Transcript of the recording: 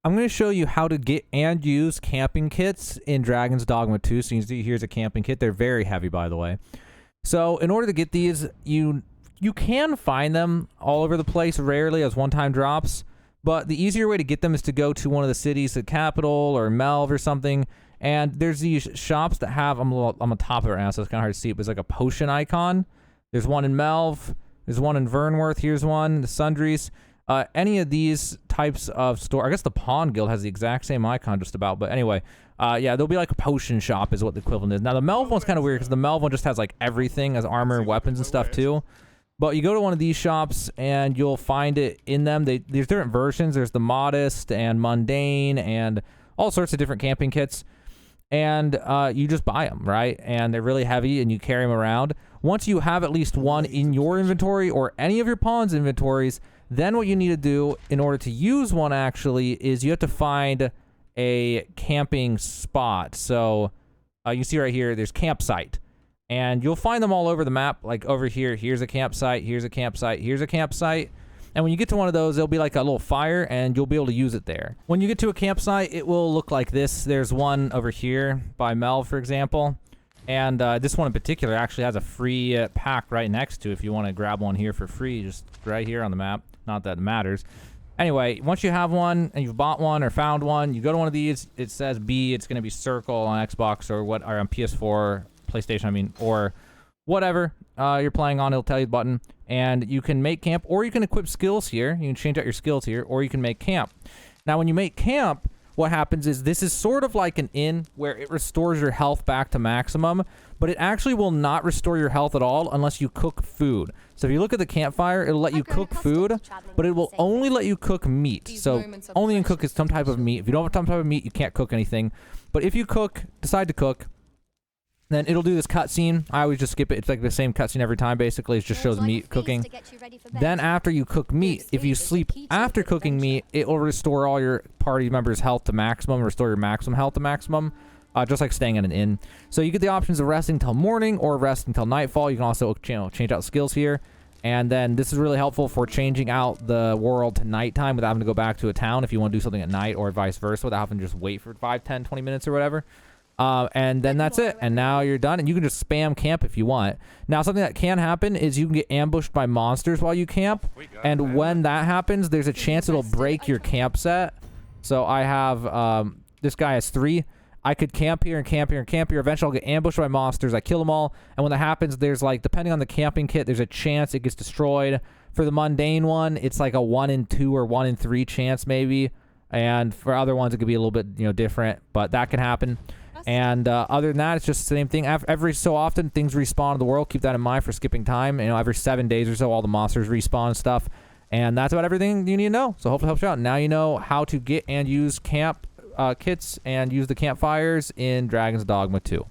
I'm going to show you how to get and use camping kits in Dragon's Dogma 2. So you can see here's a camping kit. They're very heavy, by the way. So in order to get these, you can find them all over the place, rarely as one-time drops. But the easier way to get them is to go to one of the cities, the capital or Melv or something. And there's these shops that have, I'm on top of it right now, so it's kind of hard to see it, but it's like a potion icon. There's one in Melv. There's one in Vernworth. Here's one, the Sundries. Any of these types of store, I guess the Pawn Guild has the exact same icon just about, but anyway, yeah, there'll be like a potion shop is what the equivalent is. Now the Melv one's kind of weird because the Melv one just has like everything as armor and weapons and stuff too. But you go to one of these shops and you'll find it in them. There's different versions. There's the modest and mundane and all sorts of different camping kits. And you just buy them, right? And they're really heavy and you carry them around. Once you have at least one in your inventory or any of your pawn's inventories, then what you need to do in order to use one actually is you have to find a camping spot. So you see right here, there's campsite. And you'll find them all over the map, like over here. Here's a campsite, here's a campsite, here's a campsite. And when you get to one of those, there'll be like a little fire and you'll be able to use it there. When you get to a campsite, it will look like this. There's one over here by Mel, for example. And this one in particular actually has a free pack right next to it if you want to grab one here for free, just right here on the map. Not that it matters. Anyway, once you have one and you've bought one or found one, you go to one of these. It says B. It's going to be circle on Xbox or on PS4, PlayStation, I mean, or whatever you're playing on. It'll tell you the button. And you can make camp, or you can equip skills here. You can change out your skills here, or you can make camp. Now, when you make camp, what happens is this is sort of like an inn where it restores your health back to maximum, but it actually will not restore your health at all unless you cook food. So if you look at the campfire, it'll let you cook food, but it will only let you cook meat. So only you can cook is some type of meat. If you don't have some type of meat, you can't cook anything. But if you decide to cook, then it'll do this cutscene. I always just skip it. It's like the same cutscene every time, basically. It just shows meat cooking. Then after you cook meat, if you sleep after cooking meat, it will restore all your party members' health to maximum, restore your maximum health to maximum, just like staying at an inn. So you get the options of resting until morning or rest until nightfall. You can also change out skills here. And then this is really helpful for changing out the world to nighttime without having to go back to a town if you want to do something at night, or vice versa, without having to just wait for 5, 10, 20 minutes or whatever. And then that's it. And now you're done. And you can just spam camp if you want. Now, something that can happen is you can get ambushed by monsters while you camp. And when that happens, there's a chance it'll break your camp set. So I have, this guy has 3. I could camp here and camp here and camp here. Eventually, I'll get ambushed by monsters. I kill them all. And when that happens, there's like, depending on the camping kit, there's a chance it gets destroyed. For the mundane one, it's like a 1 in 2 or 1 in 3 chance maybe. And for other ones, it could be a little bit, different. But that can happen. And other than that, it's just the same thing. Every so often, things respawn in the world. Keep that in mind for skipping time. Every 7 days or so, all the monsters respawn and stuff. And that's about everything you need to know. So hopefully it helps you out. Now you know how to get and use camp kits and use the campfires in Dragon's Dogma 2.